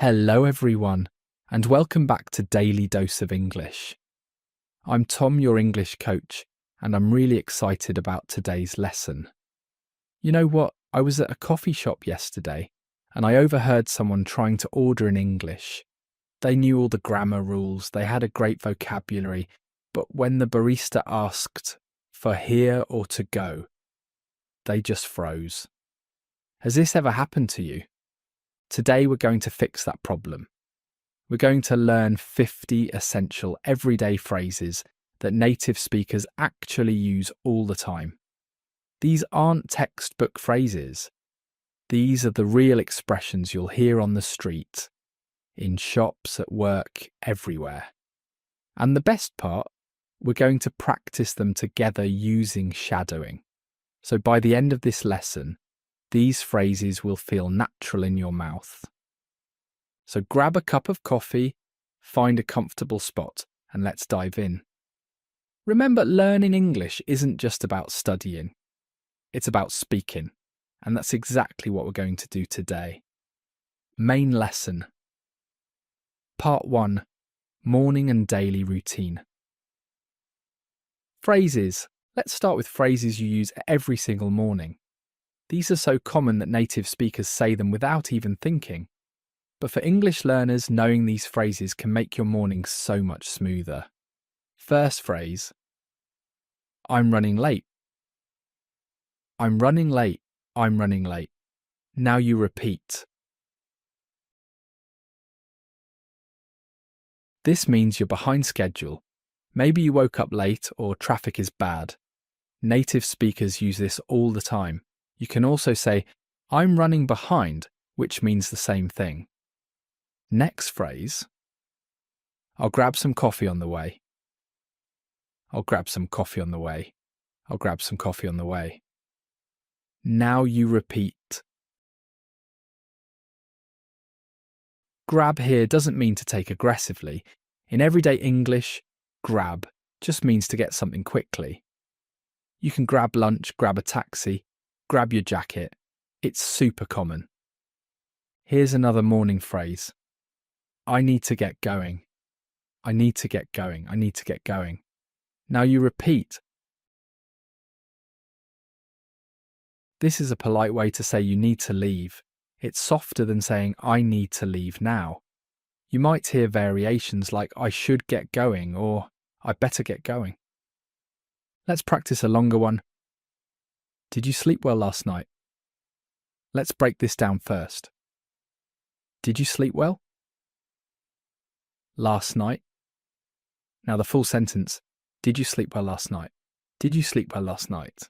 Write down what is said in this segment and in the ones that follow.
Hello everyone, and welcome back to Daily Dose of English. I'm Tom, your English coach, and I'm really excited about today's lesson. You know what? I was at a coffee shop yesterday, and I overheard someone trying to order in English. They knew all the grammar rules, they had a great vocabulary, but when the barista asked for here or to go, they just froze. Has this ever happened to you? Today we're going to fix that problem. We're going to learn 50 essential everyday phrases that native speakers actually use all the time. These aren't textbook phrases. These are the real expressions you'll hear on the street, in shops, at work, everywhere. And the best part, we're going to practice them together using shadowing. So by the end of this lesson, these phrases will feel natural in your mouth. So grab a cup of coffee, find a comfortable spot, and let's dive in. Remember, learning English isn't just about studying. It's about speaking. And that's exactly what we're going to do today. Main lesson. Part 1. Morning and daily routine. Phrases. Let's start with phrases you use every single morning. These are so common that native speakers say them without even thinking. But for English learners, knowing these phrases can make your morning so much smoother. First phrase. I'm running late. I'm running late. I'm running late. Now you repeat. This means you're behind schedule. Maybe you woke up late or traffic is bad. Native speakers use this all the time. You can also say, I'm running behind, which means the same thing. Next phrase. I'll grab some coffee on the way. I'll grab some coffee on the way. I'll grab some coffee on the way. Now you repeat. Grab here doesn't mean to take aggressively. In everyday English, grab just means to get something quickly. You can grab lunch, grab a taxi, grab your jacket. It's super common. Here's another morning phrase. I need to get going. I need to get going. I need to get going. Now you repeat. This is a polite way to say you need to leave. It's softer than saying I need to leave now. You might hear variations like I should get going or I better get going. Let's practice a longer one. Did you sleep well last night? Let's break this down first. Did you sleep well? Last night. Now the full sentence. Did you sleep well last night? Did you sleep well last night?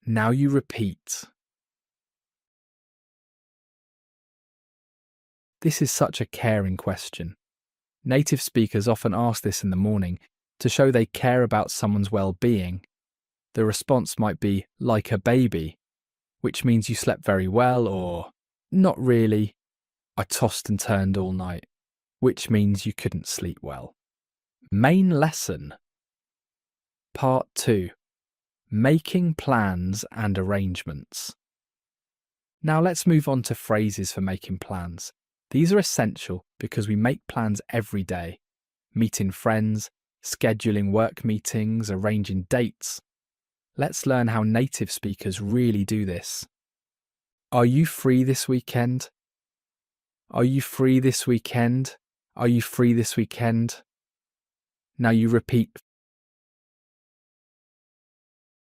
Now you repeat. This is such a caring question. Native speakers often ask this in the morning to show they care about someone's well-being. The response might be like a baby, which means you slept very well, or not really, I tossed and turned all night, which means you couldn't sleep well. Main lesson. Part 2. Making plans and arrangements. Now let's move on to phrases for making plans. These are essential because we make plans every day. Meeting friends, scheduling work meetings, arranging dates. Let's learn how native speakers really do this. Are you free this weekend? Are you free this weekend? Are you free this weekend? Now you repeat.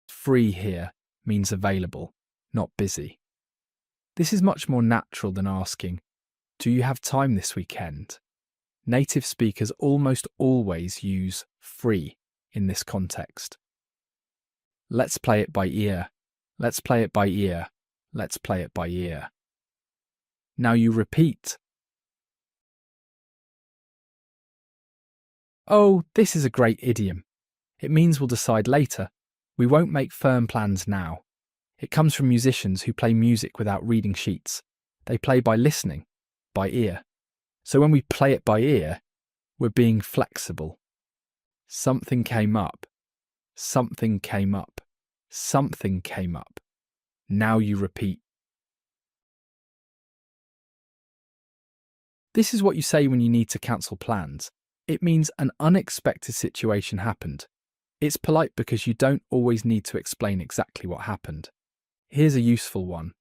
Free here means available, not busy. This is much more natural than asking, do you have time this weekend? Native speakers almost always use free in this context. Let's play it by ear. Let's play it by ear. Let's play it by ear. Now you repeat. Oh, this is a great idiom. It means we'll decide later. We won't make firm plans now. It comes from musicians who play music without reading sheets. They play by listening, by ear. So when we play it by ear, we're being flexible. Something came up. Something came up. Something came up. Now you repeat. This is what you say when you need to cancel plans. It means an unexpected situation happened. It's polite because you don't always need to explain exactly what happened. Here's a useful one.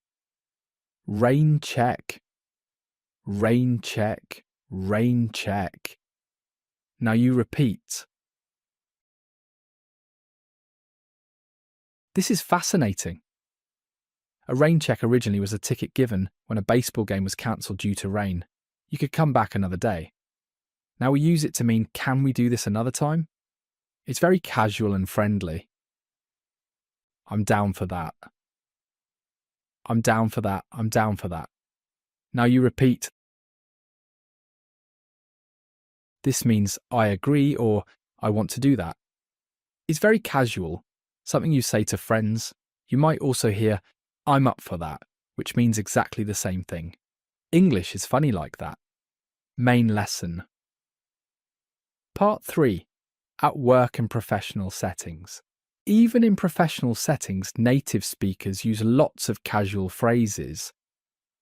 Rain check. Rain check. Rain check. Now you repeat. This is fascinating. A rain check originally was a ticket given when a baseball game was cancelled due to rain. You could come back another day. Now we use it to mean, can we do this another time? It's very casual and friendly. I'm down for that. I'm down for that. I'm down for that. Now you repeat. This means I agree or I want to do that. It's very casual, something you say to friends. You might also hear, I'm up for that, which means exactly the same thing. English is funny like that. Main lesson. Part 3. At work and professional settings. Even in professional settings, native speakers use lots of casual phrases.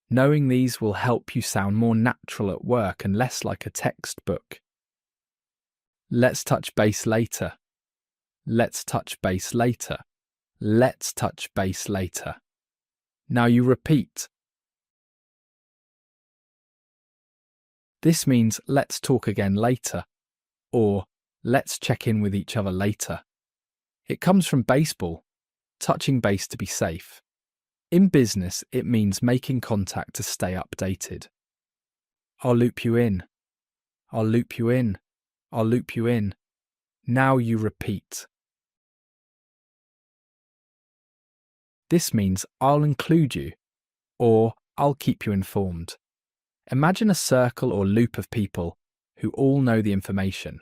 Knowing these will help you sound more natural at work and less like a textbook. Let's touch base later. Let's touch base later. Let's touch base later. Now you repeat. This means let's talk again later, or let's check in with each other later. It comes from baseball, touching base to be safe. In business, it means making contact to stay updated. I'll loop you in. I'll loop you in. I'll loop you in. Now you repeat. This means I'll include you, or I'll keep you informed. Imagine a circle or loop of people who all know the information.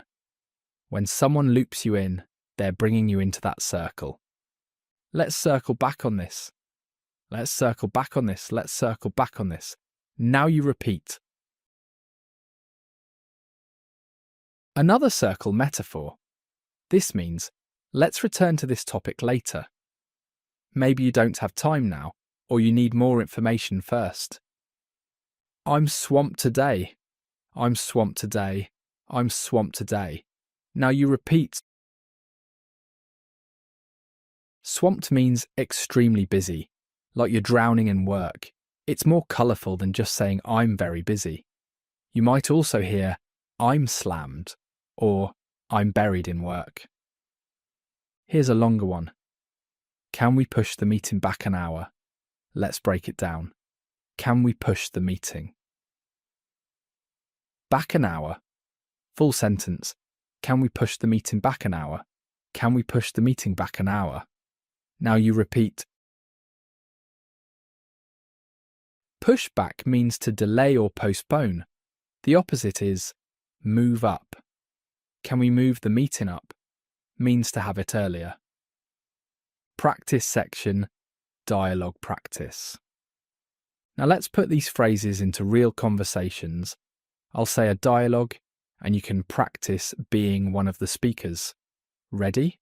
When someone loops you in, they're bringing you into that circle. Let's circle back on this. Let's circle back on this. Let's circle back on this. Now you repeat. Another circle metaphor. This means, let's return to this topic later. Maybe you don't have time now, or you need more information first. I'm swamped today. I'm swamped today. I'm swamped today. Now you repeat. Swamped means extremely busy, like you're drowning in work. It's more colourful than just saying I'm very busy. You might also hear I'm slammed or I'm buried in work. Here's a longer one. Can we push the meeting back an hour? Let's break it down. Can we push the meeting? Back an hour. Full sentence. Can we push the meeting back an hour? Can we push the meeting back an hour? Now you repeat. Push back means to delay or postpone. The opposite is move up. Can we move the meeting up? Means to have it earlier. Practice section, dialogue practice. Now let's put these phrases into real conversations. I'll say a dialogue and you can practice being one of the speakers. Ready?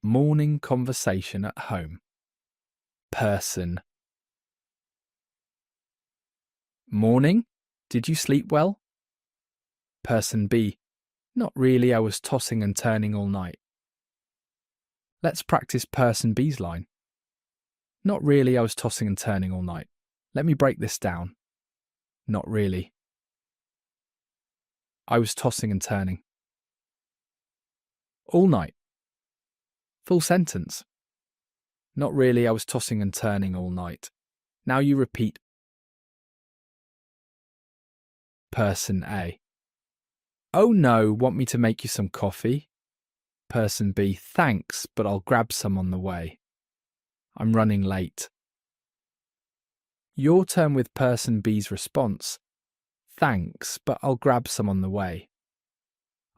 Morning conversation at home. Person. Morning. Did you sleep well? Person B. Not really, I was tossing and turning all night. Let's practice person B's line. Not really, I was tossing and turning all night. Let me break this down. Not really. I was tossing and turning. All night. Full sentence. Not really, I was tossing and turning all night. Now you repeat. Person A. Oh no, want me to make you some coffee? Person B. Thanks, but I'll grab some on the way. I'm running late. Your turn with person B's response. Thanks, but I'll grab some on the way.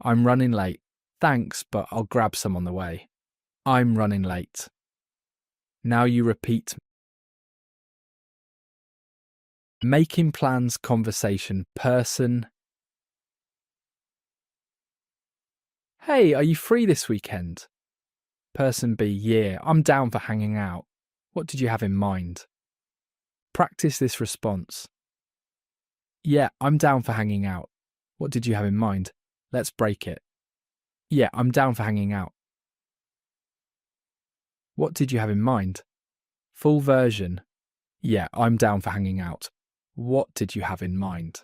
I'm running late. Thanks, but I'll grab some on the way. I'm running late. Now you repeat. Making plans conversation person. Hey, are you free this weekend? Person B. Yeah, I'm down for hanging out. What did you have in mind? Practice this response. Yeah, I'm down for hanging out. What did you have in mind? Let's break it. Yeah, I'm down for hanging out. What did you have in mind? Full version. Yeah, I'm down for hanging out. What did you have in mind?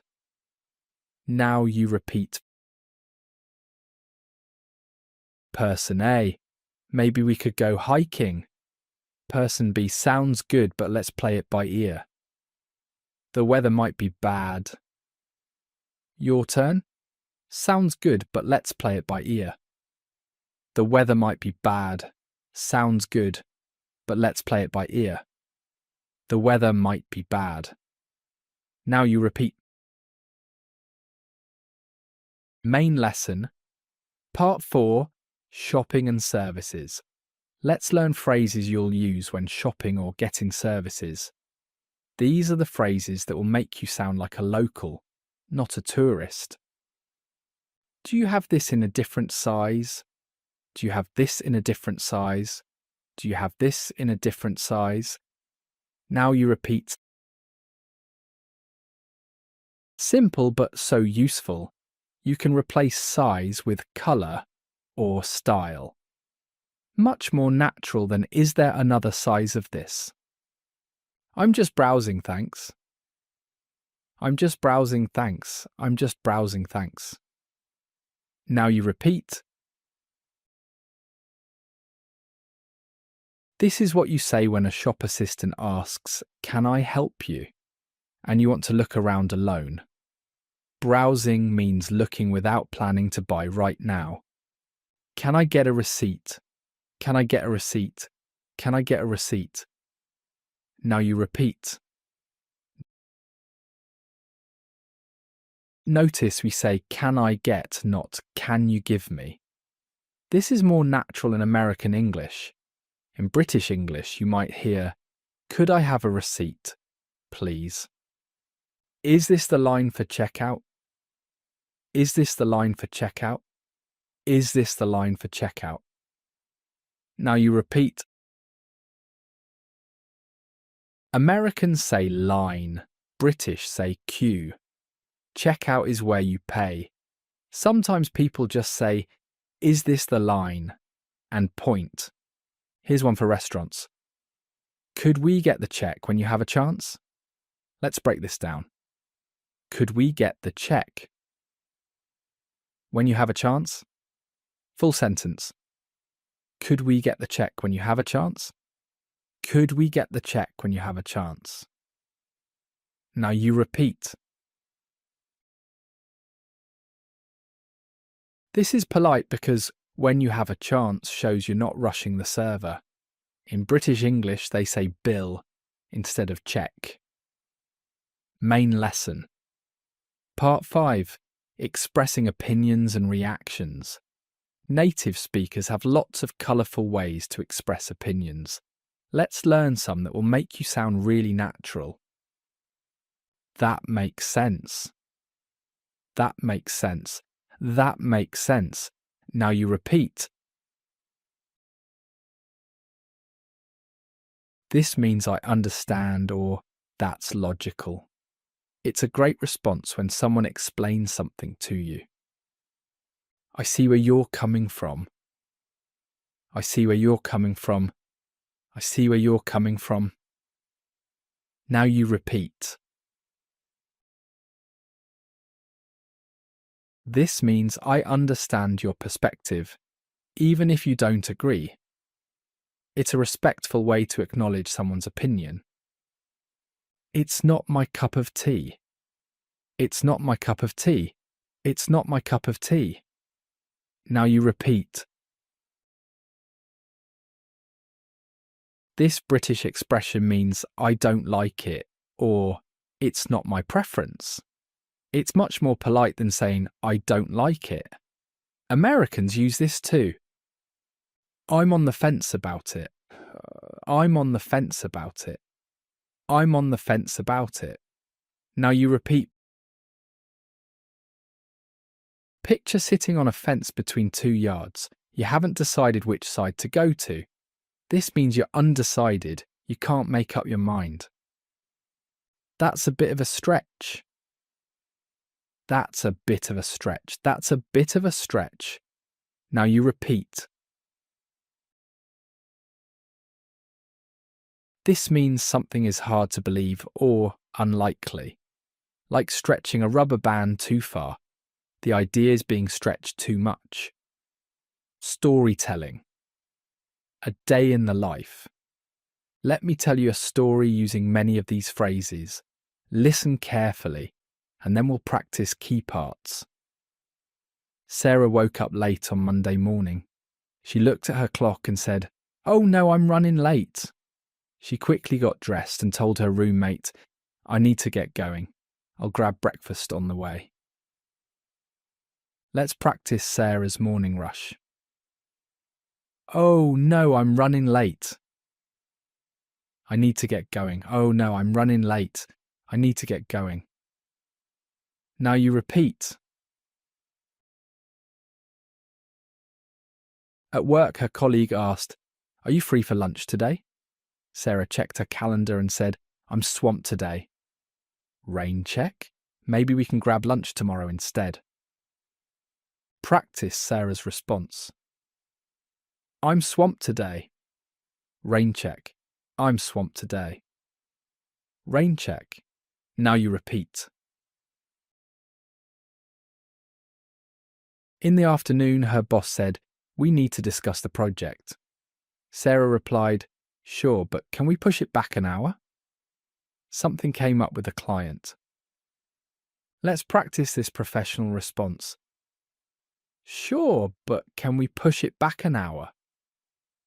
Now you repeat. Person A. Maybe we could go hiking. Person B. Sounds good, but let's play it by ear. The weather might be bad. Your turn. Sounds good, but let's play it by ear. The weather might be bad. Sounds good, but let's play it by ear. The weather might be bad. Now you repeat. Main lesson. Part 4. Shopping and services. Let's learn phrases you'll use when shopping or getting services. These are the phrases that will make you sound like a local, not a tourist. Do you have this in a different size? Do you have this in a different size? Do you have this in a different size? Now you repeat. Simple but so useful. You can replace size with colour or style. Much more natural than is there another size of this? I'm just browsing, thanks. I'm just browsing, thanks. I'm just browsing, thanks. Now you repeat. This is what you say when a shop assistant asks, "Can I help you?" and you want to look around alone. Browsing means looking without planning to buy right now. Can I get a receipt? Can I get a receipt? Can I get a receipt? Now you repeat. Notice we say can I get, not can you give me. This is more natural in American English. In British English, you might hear, could I have a receipt, please? Is this the line for checkout? Is this the line for checkout? Is this the line for checkout? Now you repeat. Americans say line, British say queue. Checkout is where you pay. Sometimes people just say, is this the line? And point. Here's one for restaurants. Could we get the check when you have a chance? Let's break this down. Could we get the check when you have a chance? Full sentence. Could we get the check when you have a chance? Could we get the check when you have a chance? Now you repeat. This is polite because when you have a chance shows you're not rushing the server. In British English, they say bill instead of check. Main lesson. Part 5. Expressing opinions and reactions. Native speakers have lots of colourful ways to express opinions. Let's learn some that will make you sound really natural. That makes sense. That makes sense. That makes sense. Now you repeat. This means I understand or that's logical. It's a great response when someone explains something to you. I see where you're coming from. I see where you're coming from. I see where you're coming from. Now you repeat. This means I understand your perspective, even if you don't agree. It's a respectful way to acknowledge someone's opinion. It's not my cup of tea. It's not my cup of tea. It's not my cup of tea. Now you repeat. This British expression means I don't like it or it's not my preference. It's much more polite than saying I don't like it. Americans use this too. I'm on the fence about it. I'm on the fence about it. I'm on the fence about it. Now you repeat. Picture sitting on a fence between 2 yards. You haven't decided which side to go to. This means you're undecided. You can't make up your mind. That's a bit of a stretch. That's a bit of a stretch. That's a bit of a stretch. Now you repeat. This means something is hard to believe or unlikely. Like stretching a rubber band too far. The idea is being stretched too much. Storytelling. A day in the life. Let me tell you a story using many of these phrases. Listen carefully, and then we'll practice key parts. Sarah woke up late on Monday morning. She looked at her clock and said, "Oh no, I'm running late." She quickly got dressed and told her roommate, "I need to get going. I'll grab breakfast on the way." Let's practice Sarah's morning rush. "Oh no, I'm running late." I need to get going. "Oh no, I'm running late. I need to get going." Now you repeat. At work, her colleague asked, "Are you free for lunch today?" Sarah checked her calendar and said, "I'm swamped today." Rain check? Maybe we can grab lunch tomorrow instead. Practice Sarah's response. "I'm swamped today." Rain check. "I'm swamped today." Rain check. Now you repeat. In the afternoon, her boss said, "We need to discuss the project." Sarah replied, "Sure, but can we push it back an hour?" Something came up with the client. Let's practice this professional response. "Sure, but can we push it back an hour?"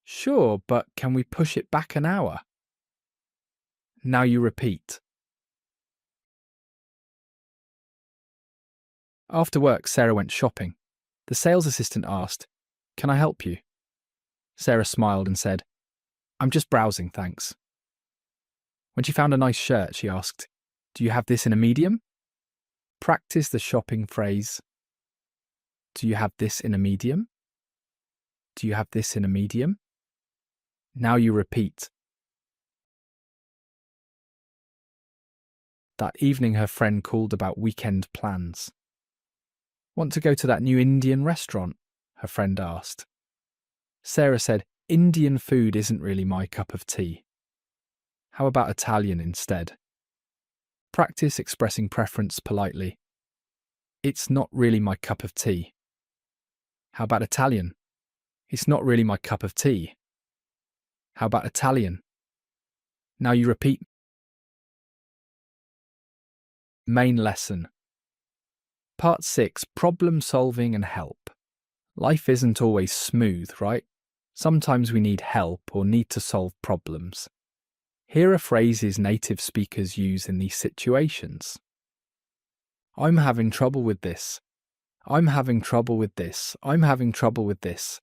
"Sure, but can we push it back an hour?" Now you repeat. After work, Sarah went shopping. The sales assistant asked, "Can I help you?" Sarah smiled and said, "I'm just browsing, thanks." When she found a nice shirt, she asked, "Do you have this in a medium?" Practice the shopping phrase. Do you have this in a medium? Do you have this in a medium? Now you repeat. That evening, her friend called about weekend plans. "Want to go to that new Indian restaurant?" her friend asked. Sarah said, "Indian food isn't really my cup of tea. How about Italian instead?" Practice expressing preference politely. "It's not really my cup of tea." How about Italian? "It's not really my cup of tea." How about Italian? Now you repeat. Main lesson. Part 6, problem solving and help. Life isn't always smooth, right? Sometimes we need help or need to solve problems. Here are phrases native speakers use in these situations. I'm having trouble with this. I'm having trouble with this. I'm having trouble with this.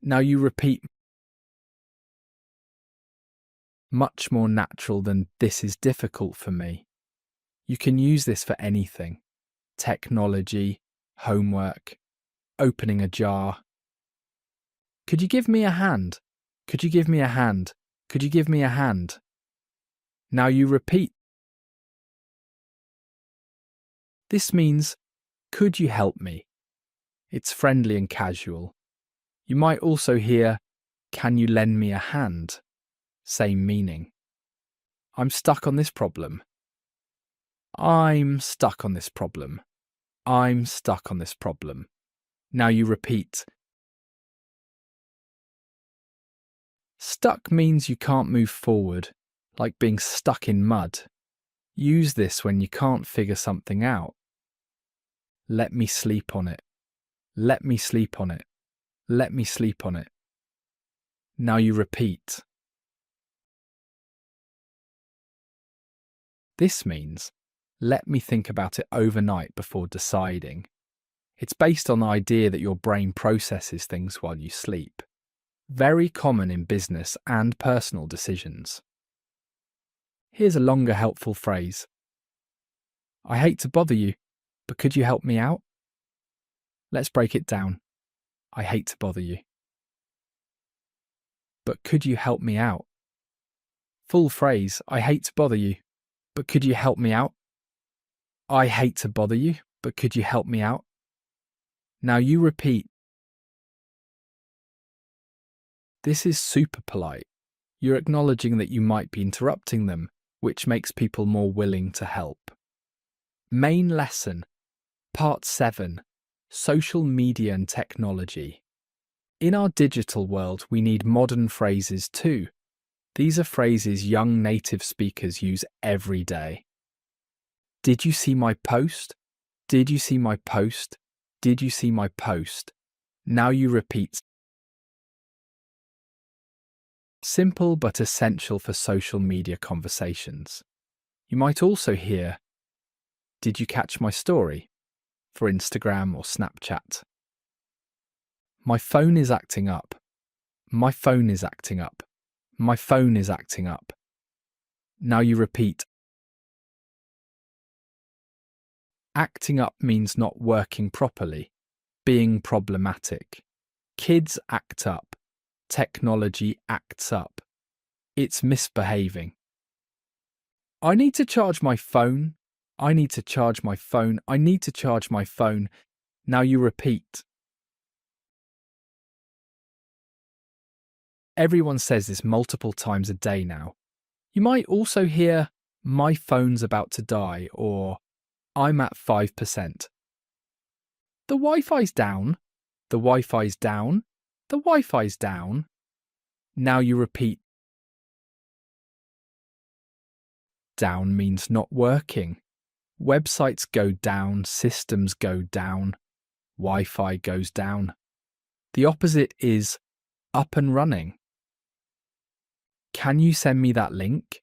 Now you repeat. Much more natural than "this is difficult for me." You can use this for anything. Technology, homework, opening a jar. Could you give me a hand? Could you give me a hand? Could you give me a hand? Now you repeat. This means, could you help me? It's friendly and casual. You might also hear, can you lend me a hand? Same meaning. I'm stuck on this problem. I'm stuck on this problem. I'm stuck on this problem. Now you repeat. Stuck means you can't move forward, like being stuck in mud. Use this when you can't figure something out. Let me sleep on it. Let me sleep on it. Let me sleep on it. Now you repeat. This means, let me think about it overnight before deciding. It's based on the idea that your brain processes things while you sleep. Very common in business and personal decisions. Here's a longer helpful phrase. I hate to bother you, but could you help me out? Let's break it down. I hate to bother you. But could you help me out? Full phrase, I hate to bother you, but could you help me out? I hate to bother you, but could you help me out? Now you repeat. This is super polite. You're acknowledging that you might be interrupting them, which makes people more willing to help. Main lesson, Part 7, Social Media and Technology. In our digital world, we need modern phrases too. These are phrases young native speakers use every day. Did you see my post? Did you see my post? Did you see my post? Now you repeat. Simple but essential for social media conversations. You might also hear, did you catch my story? For Instagram or Snapchat. My phone is acting up. My phone is acting up. My phone is acting up. Now you repeat. Acting up means not working properly, being problematic. Kids act up. Technology acts up. It's misbehaving. I need to charge my phone. I need to charge my phone. I need to charge my phone. Now you repeat. Everyone says this multiple times a day now. You might also hear, my phone's about to die, or I'm at 5%. The Wi-Fi's down. The Wi-Fi's down. The Wi-Fi's down. Now you repeat. Down means not working. Websites go down, systems go down, Wi-Fi goes down. The opposite is up and running. Can you send me that link?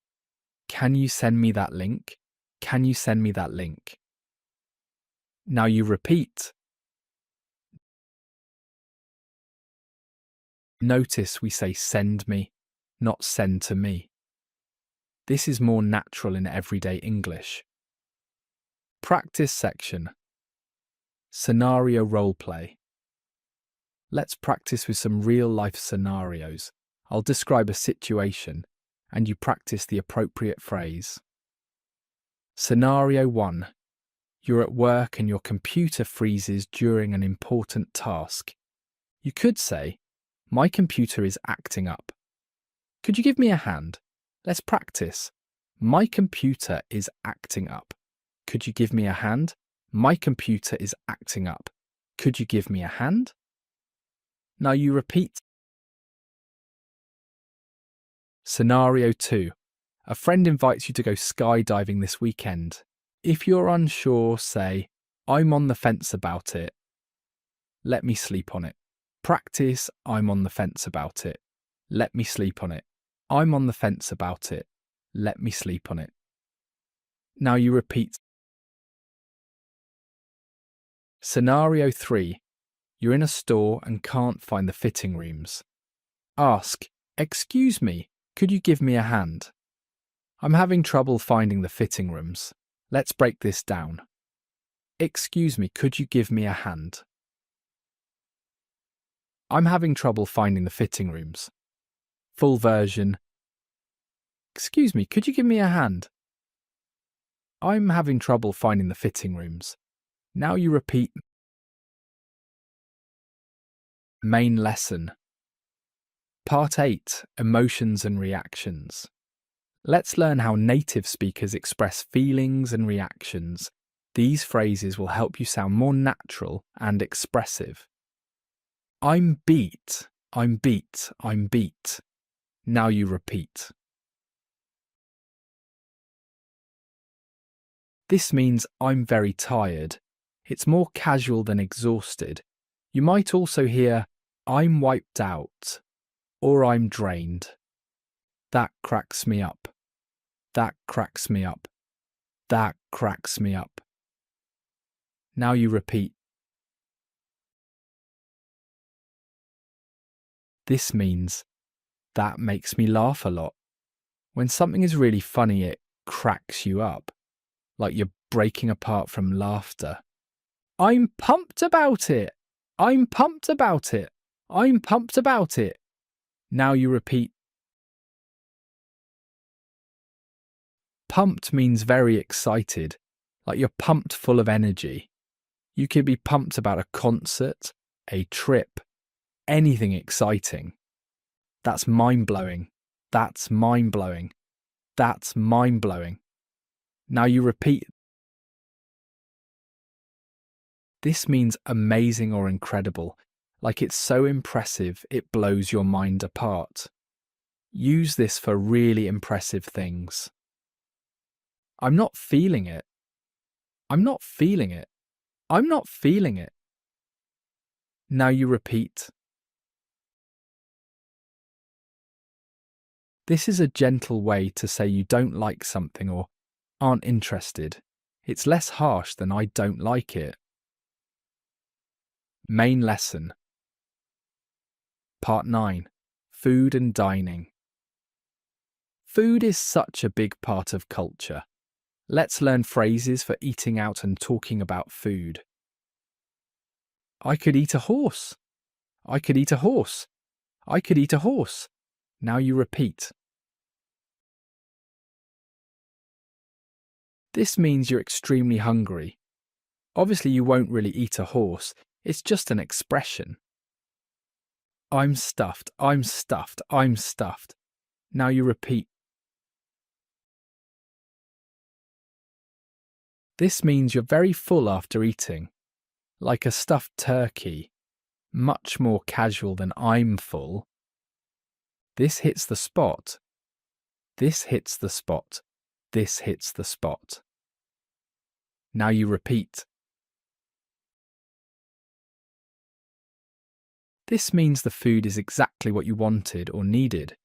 Can you send me that link? Can you send me that link? Now you repeat. Notice we say send me, not send to me. This is more natural in everyday English. Practice section. Scenario role play. Let's practice with some real-life scenarios. I'll describe a situation, and you practice the appropriate phrase. Scenario 1. You're at work and your computer freezes during an important task. You could say, my computer is acting up. Could you give me a hand? Let's practice. My computer is acting up. Could you give me a hand? My computer is acting up. Could you give me a hand? Now you repeat. Scenario 2. A friend invites you to go skydiving this weekend. If you're unsure, say, I'm on the fence about it. Let me sleep on it. Practice, I'm on the fence about it. Let me sleep on it. I'm on the fence about it. Let me sleep on it. Now you repeat. Scenario 3. You're in a store and can't find the fitting rooms. Ask, excuse me, could you give me a hand? I'm having trouble finding the fitting rooms. Let's break this down. Excuse me, could you give me a hand? I'm having trouble finding the fitting rooms. Full version. Excuse me, could you give me a hand? I'm having trouble finding the fitting rooms. Now you repeat. Main lesson. Part 8. Emotions and reactions. Let's learn how native speakers express feelings and reactions. These phrases will help you sound more natural and expressive. I'm beat. I'm beat. I'm beat. Now you repeat. This means I'm very tired. It's more casual than exhausted. You might also hear, I'm wiped out, or I'm drained. That cracks me up. That cracks me up. That cracks me up. Now you repeat. This means, that makes me laugh a lot. When something is really funny, it cracks you up, like you're breaking apart from laughter. I'm pumped about it. I'm pumped about it. I'm pumped about it. Now you repeat. Pumped means very excited, like you're pumped full of energy. You could be pumped about a concert, a trip, anything exciting. That's mind-blowing. That's mind-blowing. That's mind-blowing. Now you repeat. This means amazing or incredible, like it's so impressive it blows your mind apart. Use this for really impressive things. I'm not feeling it. I'm not feeling it. I'm not feeling it. Now you repeat. This is a gentle way to say you don't like something or aren't interested. It's less harsh than I don't like it. Main lesson. Part 9. Food and dining. Food is such a big part of culture. Let's learn phrases for eating out and talking about food. I could eat a horse. I could eat a horse. I could eat a horse. Now you repeat. This means you're extremely hungry. Obviously, you won't really eat a horse. It's just an expression. I'm stuffed. I'm stuffed. I'm stuffed. Now you repeat. This means you're very full after eating, like a stuffed turkey, much more casual than I'm full. This hits the spot. This hits the spot. This hits the spot. Now you repeat. This means the food is exactly what you wanted or needed.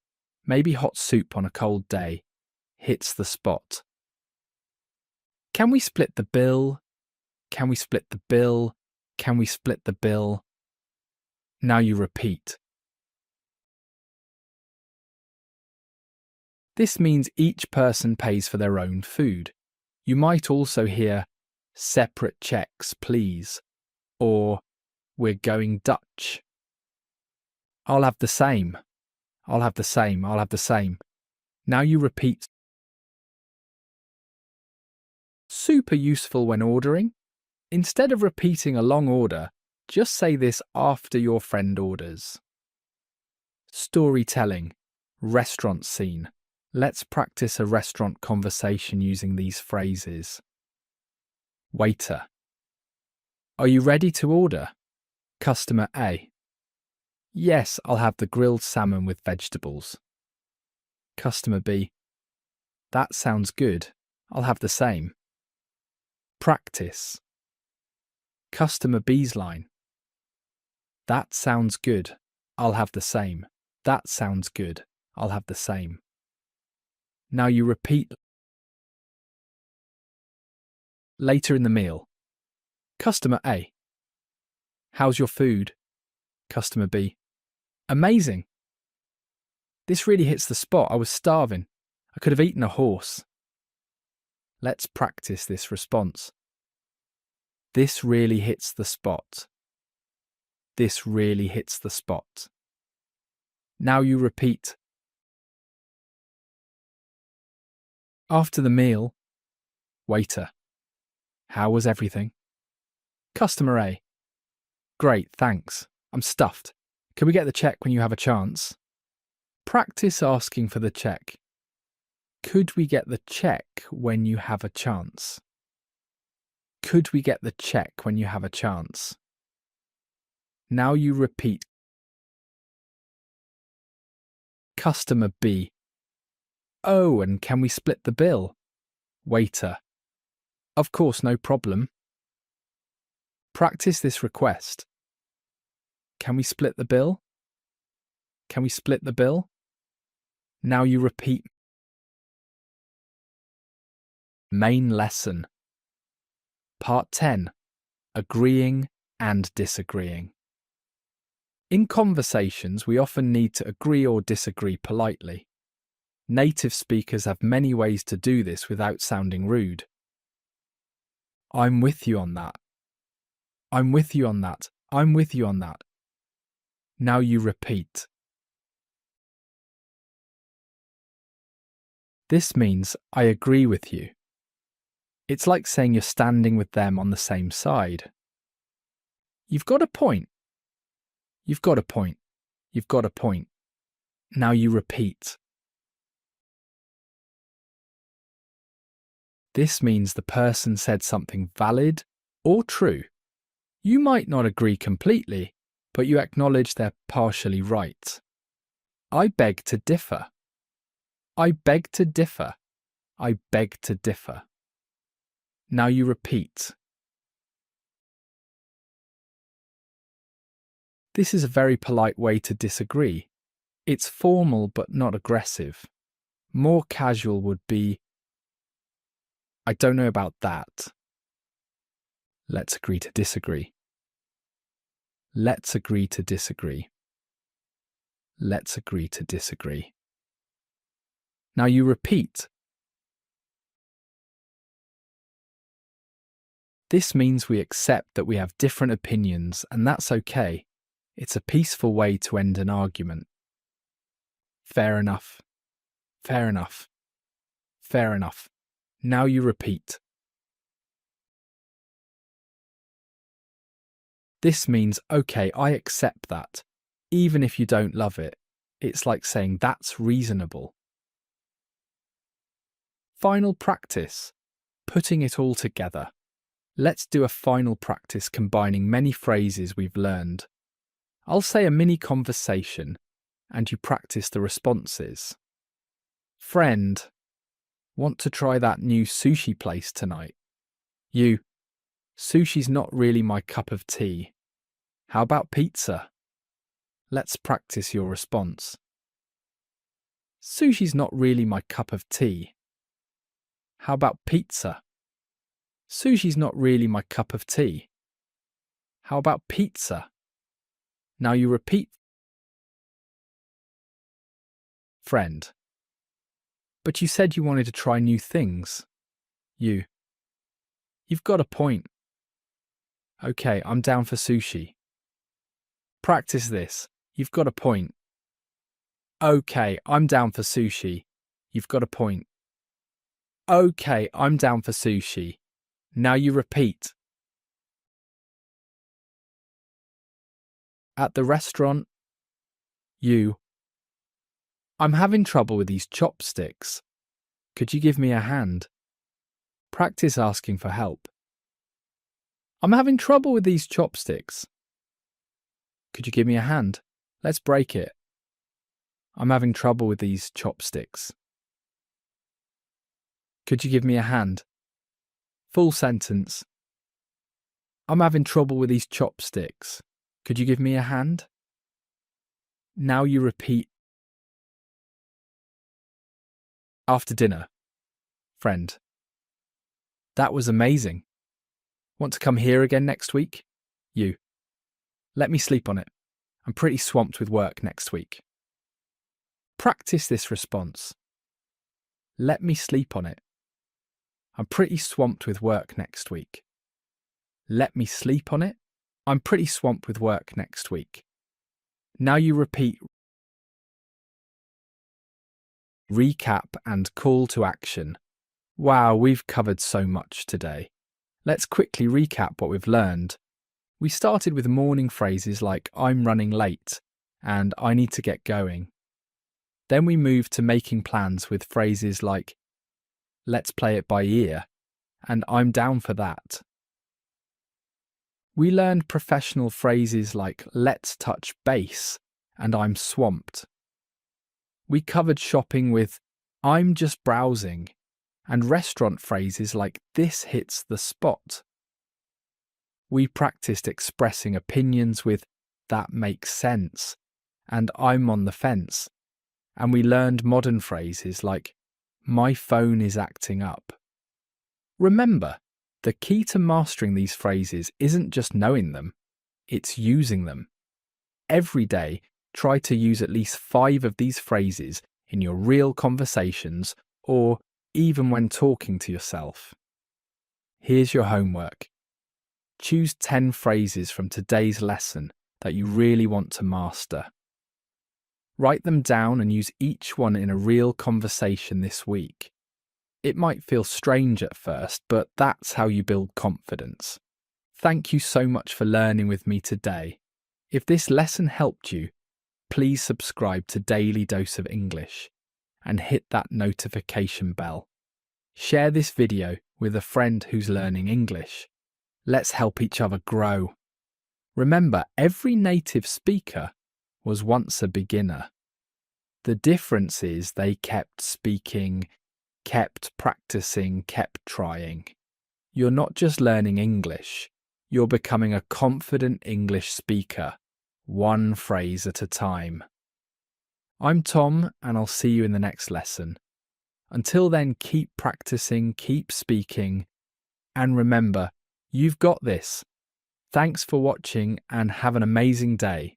Maybe hot soup on a cold day. Hits the spot. Can we split the bill? Can we split the bill? Can we split the bill? Now you repeat. This means each person pays for their own food. You might also hear, separate checks, please, or we're going Dutch. I'll have the same. I'll have the same. I'll have the same. Now you repeat. Super useful when ordering. Instead of repeating a long order, just say this after your friend orders. Storytelling. Restaurant scene. Let's practice a restaurant conversation using these phrases. Waiter. Are you ready to order? Customer A. Yes, I'll have the grilled salmon with vegetables. Customer B. That sounds good. I'll have the same. Practice. Customer B's line. That sounds good. I'll have the same. That sounds good. I'll have the same. Now you repeat. Later in the meal. Customer A. How's your food? Customer B. Amazing. This really hits the spot. I was starving. I could have eaten a horse. Let's practice this response. This really hits the spot. This really hits the spot. Now you repeat. After the meal. Waiter. How was everything? Customer A. Great, thanks. I'm stuffed. Can we get the check when you have a chance? Practice asking for the check. Could we get the check when you have a chance? Could we get the check when you have a chance? Now you repeat. Customer B. Oh, and can we split the bill? Waiter. Of course, no problem. Practice this request. Can we split the bill? Can we split the bill? Now you repeat. Main lesson. Part 10. Agreeing and disagreeing. In conversations, we often need to agree or disagree politely. Native speakers have many ways to do this without sounding rude. I'm with you on that. I'm with you on that. I'm with you on that. Now you repeat. This means I agree with you. It's like saying you're standing with them on the same side. You've got a point. You've got a point. You've got a point. Now you repeat. This means the person said something valid or true. You might not agree completely, but you acknowledge they're partially right. I beg to differ. I beg to differ. I beg to differ. Now you repeat. This is a very polite way to disagree. It's formal but not aggressive. More casual would be, I don't know about that. Let's agree to disagree. Let's agree to disagree. Let's agree to disagree. Now you repeat. This means we accept that we have different opinions, and that's okay. It's a peaceful way to end an argument. Fair enough. Fair enough. Fair enough. Now you repeat. This means, okay, I accept that, even if you don't love it. It's like saying that's reasonable. Final practice. Putting it all together. Let's do a final practice combining many phrases we've learned. I'll say a mini conversation, and you practice the responses. Friend, want to try that new sushi place tonight? You, sushi's not really my cup of tea. How about pizza? Let's practice your response. Sushi's not really my cup of tea. How about pizza? Sushi's not really my cup of tea. How about pizza? Now you repeat. Friend. But you said you wanted to try new things. You've got a point. Okay, I'm down for sushi. Practice this. You've got a point. Okay, I'm down for sushi. You've got a point. Okay, I'm down for sushi. Now you repeat. At the restaurant, I'm having trouble with these chopsticks. Could you give me a hand? Practice asking for help. I'm having trouble with these chopsticks. Could you give me a hand? Let's break it. I'm having trouble with these chopsticks. Could you give me a hand? Full sentence. I'm having trouble with these chopsticks. Could you give me a hand? Now you repeat. After dinner. Friend. That was amazing. Want to come here again next week? You. Let me sleep on it. I'm pretty swamped with work next week. Practice this response. Let me sleep on it. I'm pretty swamped with work next week. Let me sleep on it. I'm pretty swamped with work next week. Now you repeat. Recap and call to action. Wow, we've covered so much today. Let's quickly recap what we've learned. We started with morning phrases like I'm running late and I need to get going. Then we moved to making plans with phrases like let's play it by ear and I'm down for that. We learned professional phrases like let's touch base and I'm swamped. We covered shopping with I'm just browsing and restaurant phrases like this hits the spot. We practiced expressing opinions with that makes sense and I'm on the fence. And we learned modern phrases like my phone is acting up. Remember, the key to mastering these phrases isn't just knowing them, it's using them. Every day, try to use at least 5 of these phrases in your real conversations or even when talking to yourself. Here's your homework. Choose 10 phrases from today's lesson that you really want to master. Write them down and use each one in a real conversation this week. It might feel strange at first, but that's how you build confidence. Thank you so much for learning with me today. If this lesson helped you, please subscribe to Daily Dose of English and hit that notification bell. Share this video with a friend who's learning English. Let's help each other grow. Remember, every native speaker was once a beginner. The difference is they kept speaking, kept practicing, kept trying. You're not just learning English, you're becoming a confident English speaker, one phrase at a time. I'm Tom, and I'll see you in the next lesson. Until then, keep practicing, keep speaking, and remember, you've got this. Thanks for watching and have an amazing day.